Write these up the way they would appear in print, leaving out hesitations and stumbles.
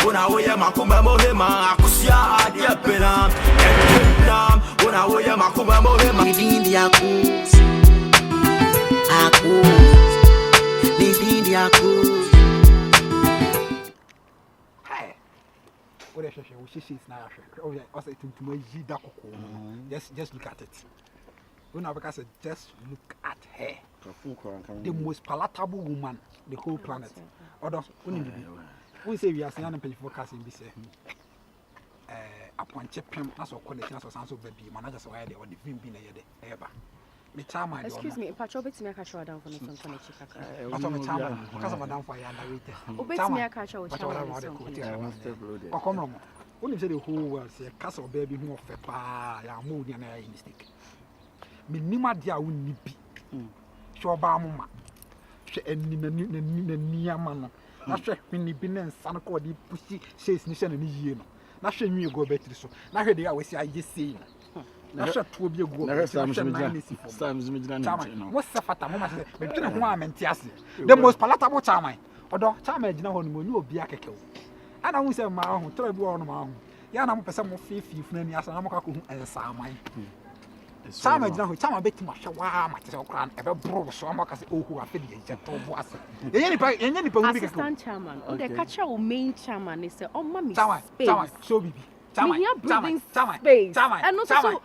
Una woye makuma mohema akusia adia pena. Nam una woye makuma mohema. Nidindi akus. Nidindi akus. Hey. What is she now? Oh yeah, also to my just look at it. When I said just look at her. The most palatable woman the whole planet. Although we say we are saying pay forecasting this upon champion as or connections or sounds of baby managers why they or the film being a ever. Excuse me, if I try to make a show down for some connection. Because of Madame for you, obey me a catch out. Or come on. When you say the whole world, say castle baby more for pa, ya mood and I mistake. Minima dia wouldn't be. Sure, Bamma. Near man. Not sure when the bin and son called the pussy says Nishan and you know. Not sure you go better so. Now they always say I just see. Not sure to be a good. What's the fat moment? Between one and Tiasi. The most palatable charming. Although Charming, you know, when you be a cake. And I will say, my own, terrible on my own. Yana, some more 50 friendly as I'm and Samai. Some of them, some bit much. Wow, my crown ever broke so much as who are feeling was. Any assistant chairman, the catcher or main chairman is oh, mommy. So be. Space. And also,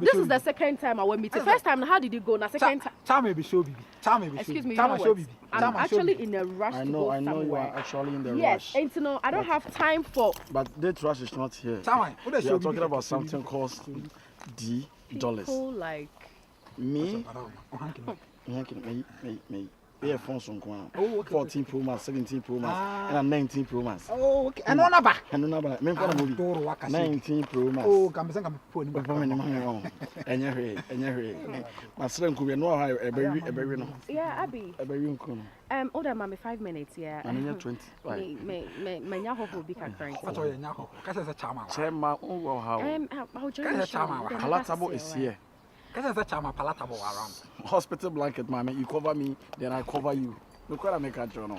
this is the second time I went meet. The first time, how did you go? The second time, excuse me, I'm actually in a rush to go somewhere. I know you are actually in the rush. Yes, and you know, I don't have time for. But that rush is not here. We are talking about something called $. People like me. Earphones on 14 Pro Max, 17 Pro Max, and 19 Pro Max. Oh, okay. And no back. And no back. 19 Pro Max. Oh, come on, phone. And you're my son could be no high, a baby. Yeah, Abby. A baby. Older mommy, 5 minutes, yeah. And you're 20. My Yahoo will be concurrent. What's all your Yahoo? Because it's a charmer. Chairman, oh, how? Palatable is here. That's a charmer palatable around. Hospital blanket, mammy. You cover me, then I cover you. Look what I make a journal.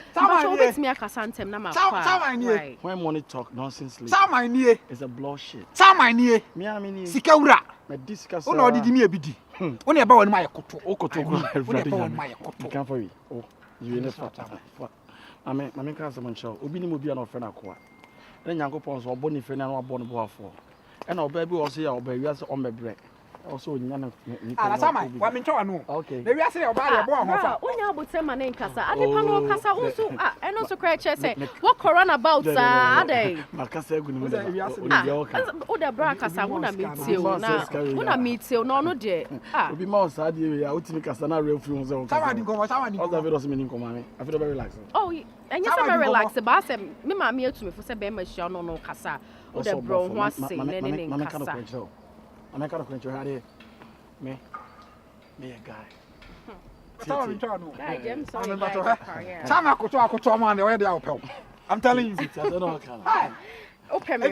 When money talk nonsense, it's a bullshit. Some I near Sikaura. Discuss. Oh, no, did me a biddy. Only about my cocoa. Can't for you. Oh, you in a fat. I mean, my cousin show. Ubini will be an offender. Then Yanko Pons or Bonnie Fernand or Bonnie for. And our baby was here, our baby has on my break. Also, okay. Maybe I say about your boy. When you would say my name, Cassa, I depend Cassa also, and also cry say, what corona about, are they? Macassa, oh, the brackers, I want to meet you now. When I meet you, no, dear. Ah, be more sad, you are to make us an real films. I feel very relaxed. Oh, and yes, I'm relaxed. The boss and me, my meal to me for Sabema, no Cassa. Oh, the bro was saying, I'm not going to quench your head here. Me a guy. I'm telling you. Open me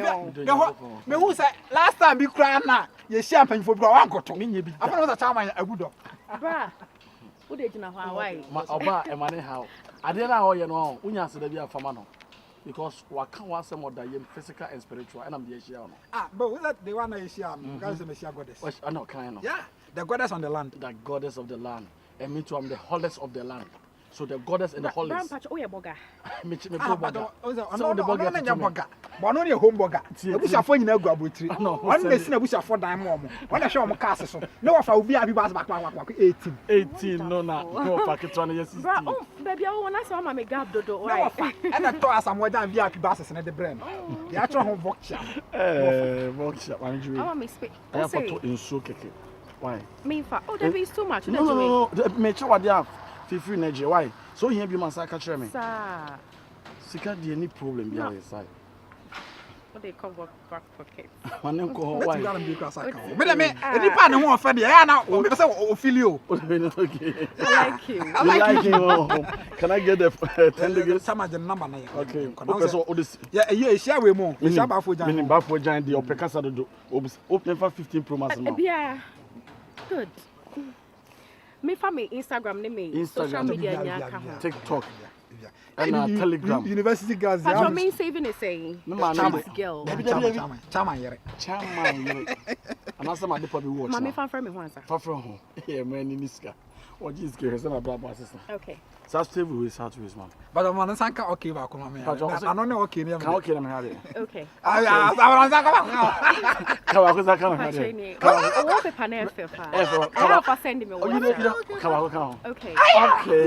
who said last time you cried now? You champagne for Bronco to me. I don't know the time I would do. Bra, who did you know Hawaii? My Oba and money how. I didn't know you know when you answer the dear Famano. Because what can want some of the physical and spiritual, and I'm the Asian. But was that the one I see? Because the Messiah goddess. I know, kind of. Yeah, the goddess on the land. The goddess of the land. And me too, I'm the holiest of the land. So the goddess and the holiest. Oh, yeah, Boga. I'm the Boga. But only a home Boga. I wish I found you go about tree. No, one day I wish I found I'm mom. When I show my castle, no, if I will be a back 18. No, no, packet on yes. Oh, baby, I want to saw my gap dodo. And I told us I'm more than VIP buses in the brain. The actual home workshop. Workshop, I'm doing. I want to I have to in so keke. Why? Me for oh, that is too much. No. Make sure what they have. Feel free, Nigeria. Why? So here be my side catcher me. Sir. Sika the any problem be our side. What they call back pocket. Man name call why? But me, any part no more for the now. We say Ophelio. Okay. I like you. I like you. Can I get the 10 degrees? Some of the number now. Okay. So this. Yeah, you share we more. We share bafo jan. Meaning bafo jan the opekasa do. Open for 15 Pro Max now. Yeah. Good. Me for me Instagram me social media nya ka ho. TikTok. And Telegram. University girls. But your main saving is saying. No man, girl. Chama yere. And I said my depo be watch. Mommy fan from me once. Fan from home. Yeah, man in this car. Or just give her my brother assistant. Okay. So stable is how to his mom. But I'm on sanka okay ba ko mama. I don't know okay. Can okay them have it. Okay. Ah, Come on, come on. What paper na efe fa. Efe send me one. Come on. Okay. Okay.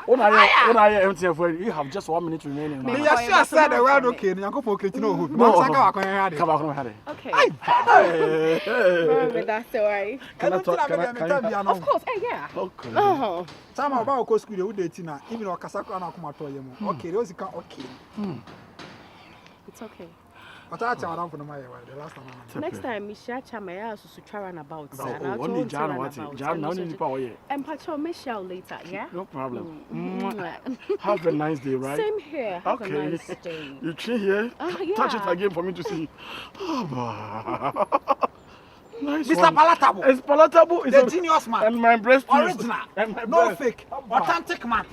When I empty for you have just 1 minute remaining. Me just said the word okay. Nyanko for create no hood. No sanka wa ko have it. Come on, have it. Okay. Hey. That's all right. Can I talk? Of course. Yeah. Okay. Oh. Time about go school we dey tina even okasako na kuma to yemu. Okay, those can okay. It's okay. But I tell for my the last time. Next time me share chama ya so travel about. Only Jan what? Jan now need power here. And Pacho me share later, yeah? No problem. Have a nice day, right? Same here. Have okay. a nice day. You chill here? Yeah. Touch it again for me to see. Nice Mr. one. Palatable. It's palatable. It's the genius man. And my breast original. No fake. Authentic man.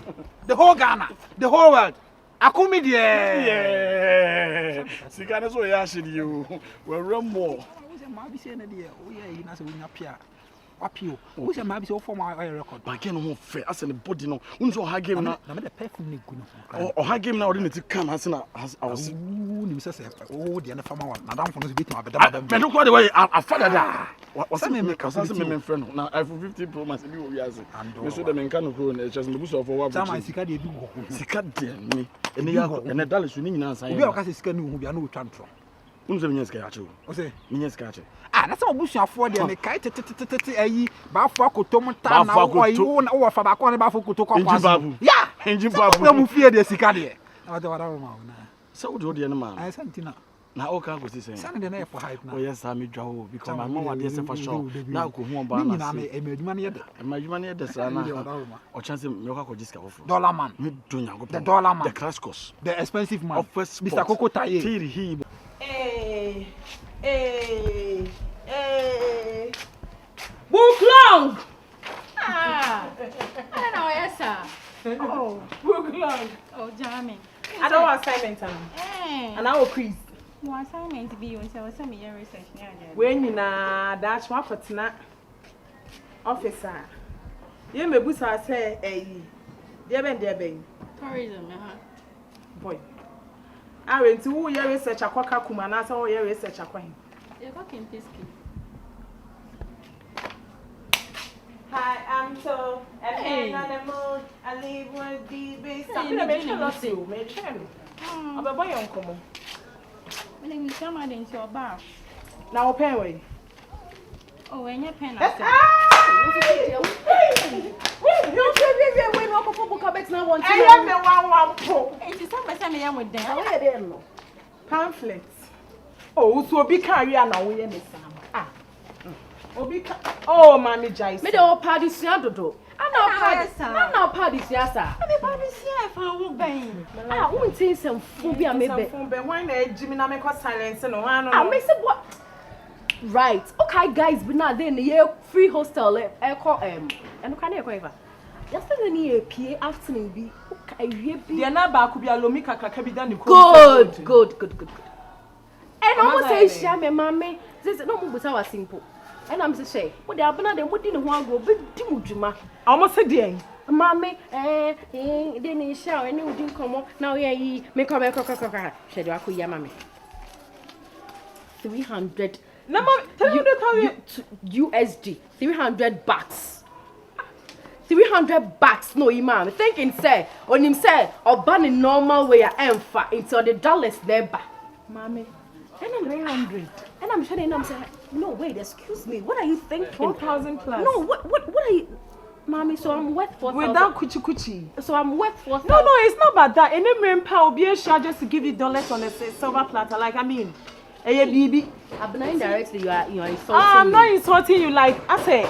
The whole Ghana. The whole world. Akumi there. Yeah. Sikana so ya shiri you. We run more. Who say ma bi say na there? Oh yeah, you na say unya pia. Wapio. Who say ma bi say form our record. But again no fair. As in the body no. Unso ha game na. Na me the perfume ni gu no. Oh ha game na odi ne kan as na I was. Ni say oh the na farmer one. Na dan for no bit ma beda. Me do kwa the way I father da. What's me make us me me friend na iPhone 15 Pro Max bi wo wi ase. Me so the men kan no na just me buso for wa. Sama sika de bi go. Sika de me. Ene ya ene dale so ni nyina san. Obi o ka se sika ni hu bia na o twa ntro. Unu se me sika ya che o. O se me nya sika ya che. Ah, na some busuafo de me kai tete ayi ba afo akotom ta na wo fa ba ko ne ba afo koto kwa kwa. Ya, enji babu. Na mu fie de sika de. Na wa da ma na. So do de na ma. Ai santina. Na o ka go si say. Sane de na for hype na. Oh yes, I me dwa o because my mom was there for sure. Na ko hu ba na. Na me adwuma na ye de. Ma adwuma na ye de sa na. O chance me ka ko jiska ofo. Dollar man. Me do nya go. The dollar man. The crash course. The expensive man. Mr. Coco Taye. Tiri he. Hey. Book long. I don't know, yes, sir. Oh, book long. Oh, Jamie. I don't want assignment. And I will quiz. No assignment be you and tell me your research. When you na that's one for officer. You may boost us say, dear Ben. Tourism, boy. I went to your research a quack and I saw your research a coin. You're cooking pisky. Hi, I'm so an animal. I live with the base. I'm going to make you. Make sure. I'm a boy on common. When you come out into your bar. Now, pay away. Oh, and your pen. Pamphlets. Oh, so be carry and away in the summer. Oh, Mammy Jice. Me the party dodo. I'm not party sir. Ah, won't say some phobia maybe. When Jimmy na make us silence no one. I miss what? Right. Okay, guys, but now then the free hostel call and can you go yesterday near PA afternoon be okay. The number could be a lomika kaka done. Good. And almost say shame mammy. This no more was simple. And I'm say, what the abana them what didn't want go big dimujuma. Almost said the Mammy, didn't shower and you didn't come up. Now, yeah, make a coca. Said you, mammy. 300 number USD, 300 bucks. 300 bucks, no, imam. Thinking, say, on him, say, or banning normal way I am fat into the dollars there, mammy. And I'm 300. And I'm shutting them saying, no, wait, excuse me. What are you thinking? 4,000 plus. No, what are you, mommy? So I'm worth 4,000. Without kuchi. So I'm worth 4,000. No, it's not about that. Any man will be a shot just to give you dollars on a silver platter. Like, I mean, hey, baby. I've been indirectly, you are insulting I'm me. not insulting you. Like, I say,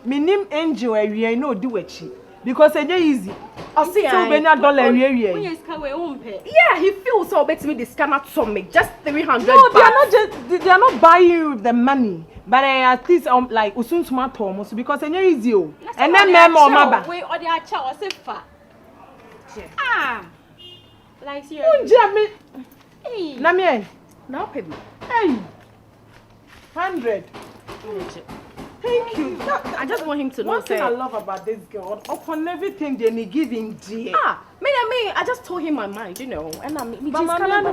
my name Angel, I know do it. Because it's easy. I'll see $2 yeah, he feels so bet me this cannot from me. Just 300. No, they are not buying you the money. But at least like usun tomato almost because it's easy. And then memo maba. We or the child was a far. Ah. Like serious. Unja Hey. na me Now pay me. hey 100. Thank you. I just want him to know. One thing Say, I love about this girl, upon everything they give him dear. I just told him my mind, and I'm Mama, I'm not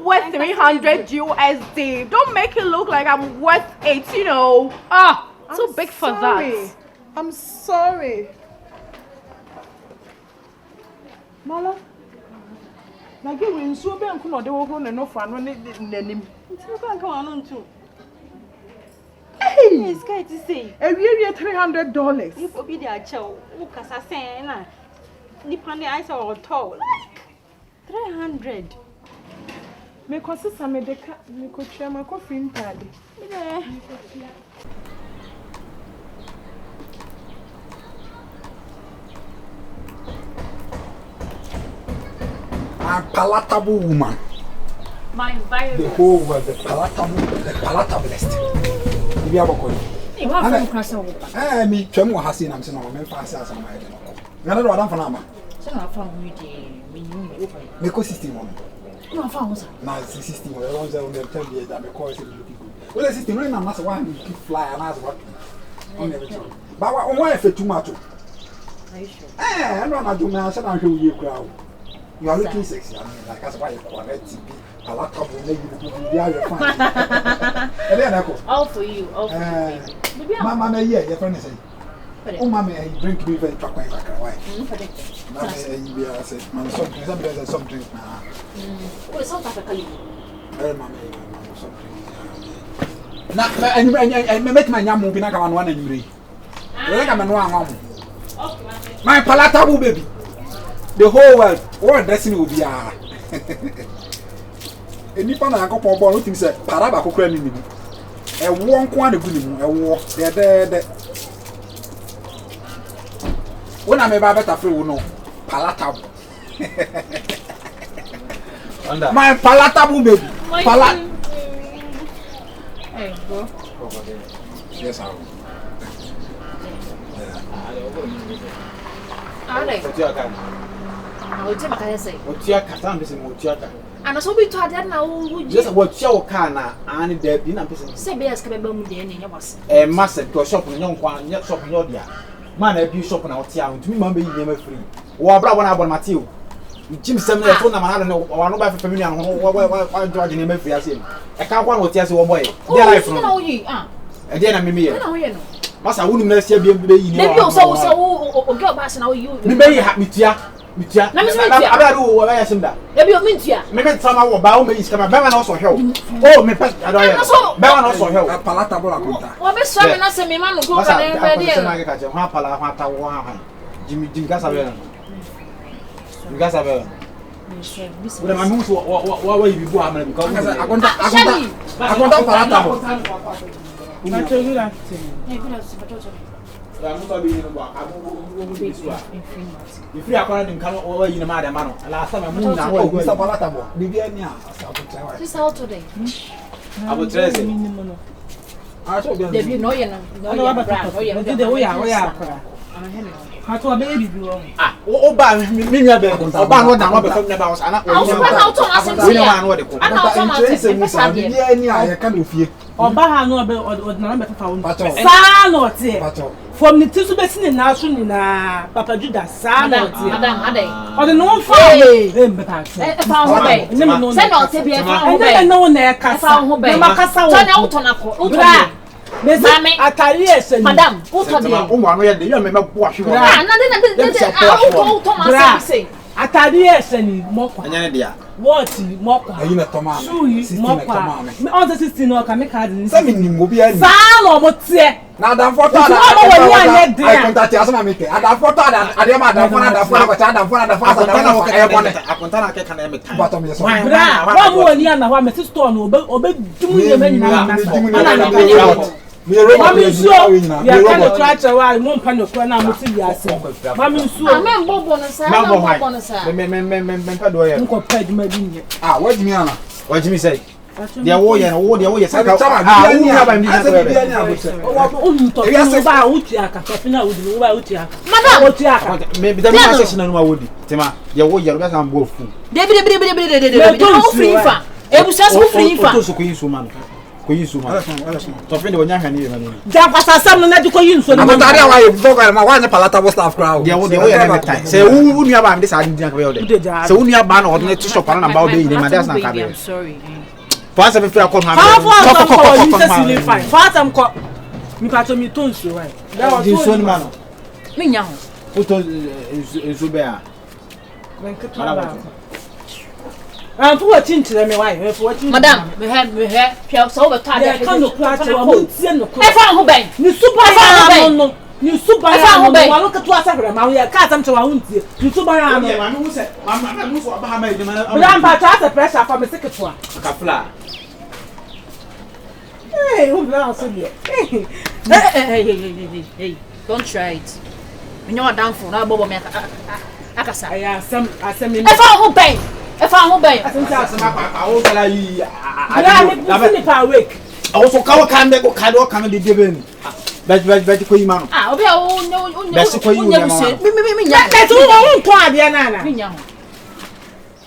worth 300 USD. Don't make it look like I'm worth 8, too big for that. I'm sorry. Mala, like you win so bad, no, they were going to know for name. Hey, It's good to see. a year $300. You will be there, Joe. Lucas, I say, na. Nippon, I saw tall. Like 300. Me consider some medica, me could share my coffee in paddy. Yeah. A palatable woman. My virus. The whole world, the palatablest. If you have a call. You have some cross over. Me, Tremo has seen I'm saying, I'm fast as I'm riding. Another one for Nama. So I found you the Make a system on. no found. Now, the system on the 10 years that because it's looking good. Well, the system, I'm not one who keep flying and ask what on everything. But why if too much? Are you sure? I'm not doing my son, I'm you crowd. You are looking sexy. I mean, like that's why you correct to be palatable. Maybe you are fine. And then I go. All for you, all for you. Mama, yeah, your friend is saying. Oh, Mamma, drink me very truck. Why? Mamma, said, something, some drinks now. Oh, South Africa. Mamma, something. Now, I make my young movie. I can one and you. I'm one. My palatable baby. The whole world dressing will be a. Any pan I go for one thing said, Paraba could cram me. A one quantity good a walk there. When I'm a better free, no palatable. My palatable baby. Hey, bro. Yes, I will. I'll take my say. What you can't be what you can. And I saw we told that now. Just what you can and there be nothing. Say, bears can be bombed in your was. A massive to a shop in young one, yet shop in your dear. Man, I be shopping out here to me, maybe you never free. Or brother, I want Matthew. Jim Sam, I don't know, or nobody familiar, why driving him every as him. I can't want what yes, one boy. Oh, you are. Again, I'm me. I know. Master, I wouldn't let you be in Maybe so go back and you. You may have me, Tia. I don't know what I am that. Maybe you mean Tia. Maybe some of our bow is coming back and also help. Oh, me, I don't know. Back also help. Palatable. What is something I say, me man go there. Jimmy Gassavella. Gassavella. But my moves what you be going because I want palatable. I told you that. I'm not being in the if you are calling come over in a man, last time I moved now, Mr. Palatable. This out today. I will dress it. I told you, There be no, I told baby. Oh, by me, about what I'm about to house. And Oba no be ordinary better found. Sa no tie. From the tisu besin na so ni na Papa Judah sa no tie. Madam. O de no fa e better. Fa ho be. Say no tie be fa ho be. And no na e kasa. Fa ho be. Na kasa wo. Tony utonako. Utonako. Mami atari ese. Madam, utodie. O wa no ye de you me bo ahwe. Ah, na de say. Atari ese ni mokwa. Anya ne dia. What mokwa? Ayi na toma. Sui mokwa. Me on the 16 no ka me card ni. Say me nim obi ani. Sa no mo tie. Na dan foto ada. I contact you asama me ke. Ada foto ada ade ma ada phone ada phone ko cha ada phone ada phone ada phone e bone. Akonta na ke kan e me time. Bottom yes. Bra, wa mo ani na wa me store no obe dum ye ma nyina na. Ana me robot me nsuo ya ka no tracha wa mo mpa no kwa na mo ti bi ase ma me nsuo Ah, me mbobo no sa na mbobo no sa me pa do ye nko pa di ma bi nye ah what do you mean ana what do you say They are warrior, or they are warrior. Saka Who have I been maybe the man section and would Tema, the warrior, that's I'm both. Fast if I come Fast I'm caught. Me pato me tons you right. That was this one man. Me nyam. Put is Ubea. I'm watching to me why. Madam, we have so over time. I can't clutch your wood. I found who bang. You super no. You super no. Look at what I have cut them to our own. You super no. Who said, I'm not for a pressure from a second one. Capla. Hey, who knows? Hey, don't try it. You know what down for now, Bobo Maka. I some I found who bang. I found who bang. I awake. Also, Kawa can make Kado come the given. But Ah, Obi, oh, no, that's all I won't try the Anna.